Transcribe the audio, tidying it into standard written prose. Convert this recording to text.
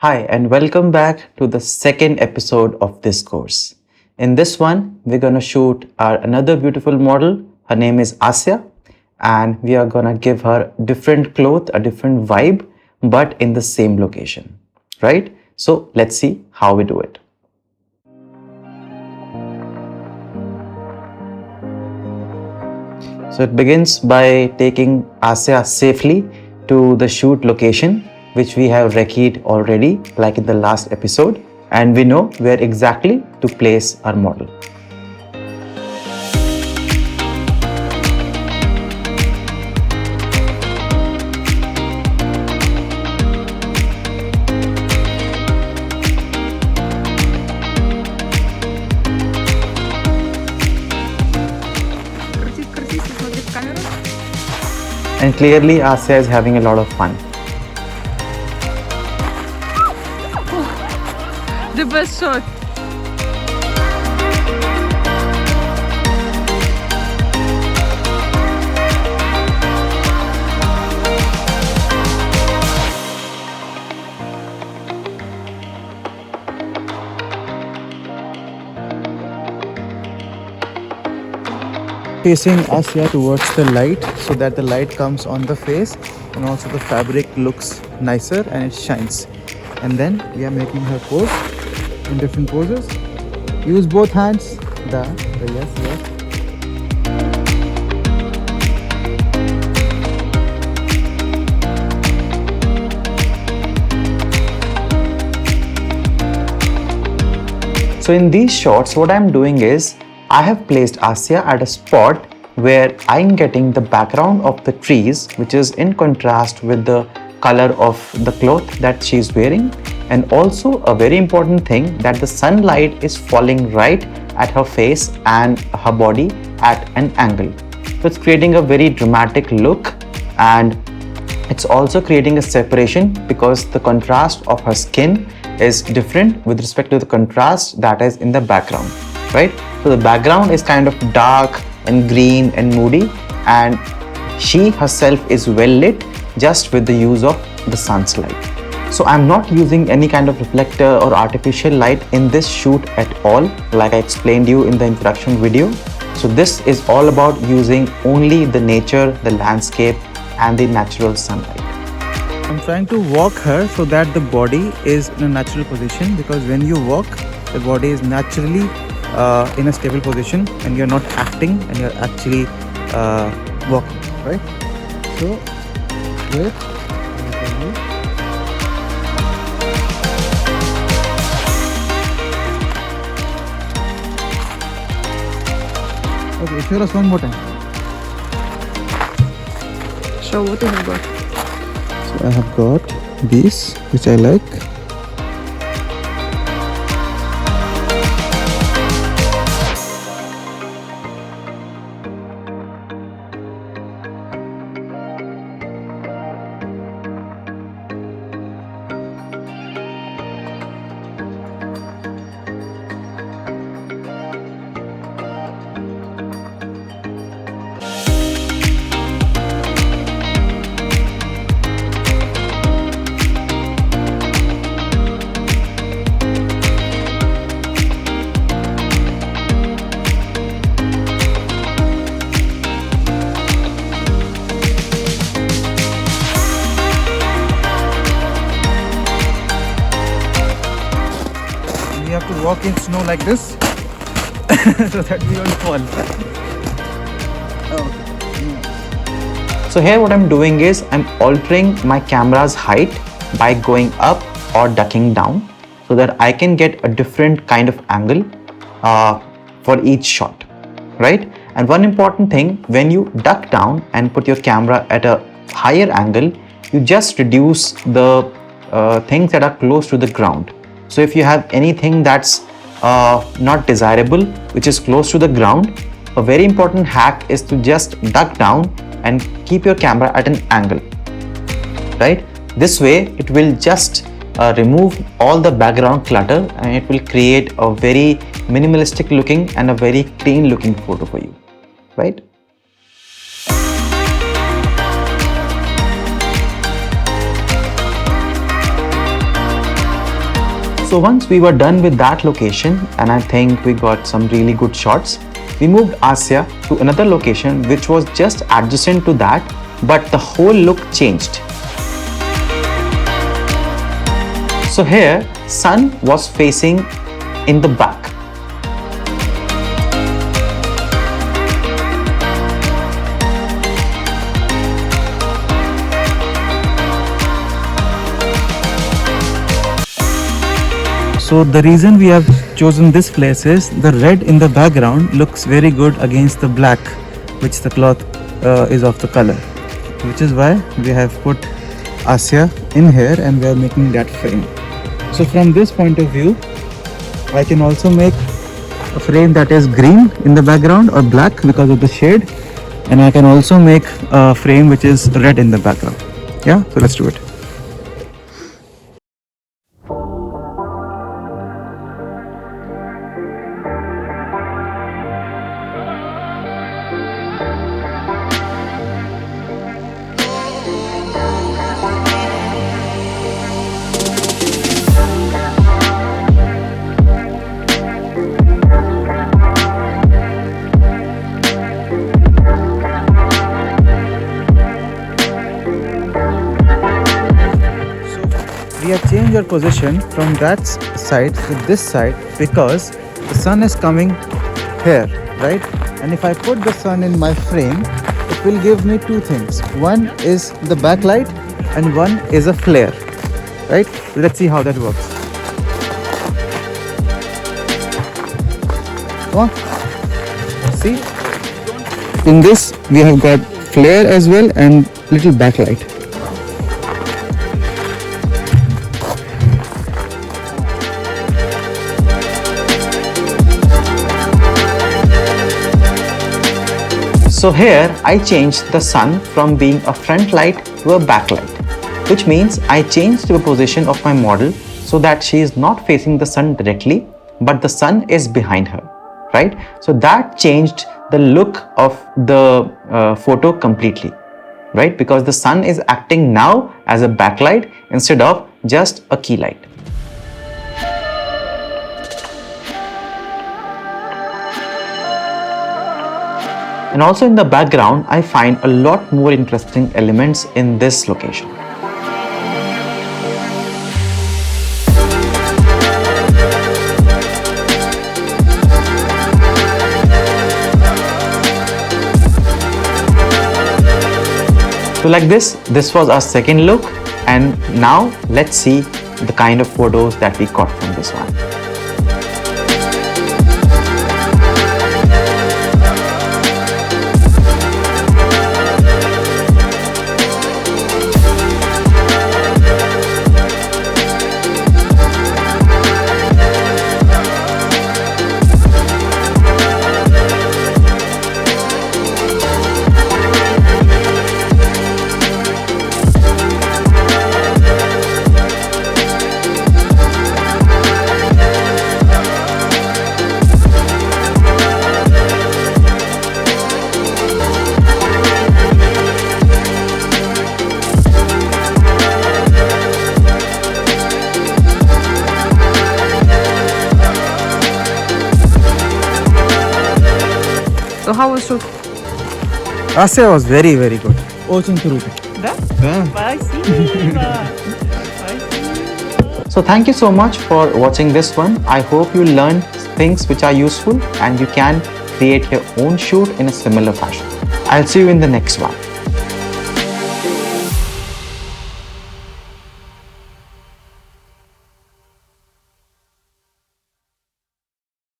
Hi, and welcome back to the second episode of this course. In this one, we're going to shoot our another beautiful model. Her name is Asya, and we are going to give her different cloth, a different vibe, but in the same location, right? So let's see how we do it. So it begins by taking Asya safely to the shoot location, which we have recceed already, like in the last episode, and we know where exactly to place our model. Крутить, смотреть в камеру. And clearly, Asya is having a lot of fun. The best shot. Facing Asya towards the light so that the light comes on the face and also the fabric looks nicer and it shines. And then we are making her pose in different poses. Use both hands. Yes. So in these shots, what I'm doing is I have placed Asya at a spot where I'm getting the background of the trees, which is in contrast with the color of the cloth that she's wearing. And also a very important thing that the sunlight is falling right at her face and her body at an angle. So it's creating a very dramatic look, and it's also creating a separation because the contrast of her skin is different with respect to the contrast that is in the background, right? So the background is kind of dark and green and moody, and she herself is well lit just with the use of the sun's light. So I'm not using any kind of reflector or artificial light in this shoot at all, like I explained you in the introduction video. So this is all about using only the nature, the landscape, and the natural sunlight. I'm trying to walk her so that the body is in a natural position, because when you walk, the body is naturally in a stable position and you're not acting and you're actually walking, right? So, wait. Okay, show us one more time. Show what you have got. So I have got these, which I like. We have to walk in snow like this so that we don't fall. So here what I'm doing is I'm altering my camera's height by going up or ducking down so that I can get a different kind of angle for each shot, right? And one important thing, when you duck down and put your camera at a higher angle, you just reduce the things that are close to the ground. So if you have anything that's not desirable, which is close to the ground, a very important hack is to just duck down and keep your camera at an angle, right? This way it will just remove all the background clutter and it will create a very minimalistic looking and a very clean looking photo for you, right? So once we were done with that location, and I think we got some really good shots, we moved Asya to another location which was just adjacent to that, but the whole look changed. So here, sun was facing in the back. So the reason we have chosen this place is the red in the background looks very good against the black, which the cloth is of the color, which is why we have put Asya in here and we are making that frame. So from this point of view, I can also make a frame that is green in the background or black because of the shade, and I can also make a frame which is red in the background. Yeah, so let's do it. We have changed our position from that side to this side because the sun is coming here, right? And if I put the sun in my frame, it will give me two things. One is the backlight and one is a flare, right? Let's see how that works. Come on. See? In this, we have got flare as well and little backlight. So here I changed the sun from being a front light to a backlight, which means I changed the position of my model so that she is not facing the sun directly, but the sun is behind her, right? So that changed the look of the photo completely, right? Because the sun is acting now as a backlight instead of just a key light. And also in the background, I find a lot more interesting elements in this location. So like this was our second look, and now let's see the kind of photos that we got from this one. So how was shoot? Asya was very, very good. Очень круто. Да? Yeah. Спасибо. So thank you so much for watching this one. I hope you learned things which are useful and you can create your own shoot in a similar fashion. I'll see you in the next one.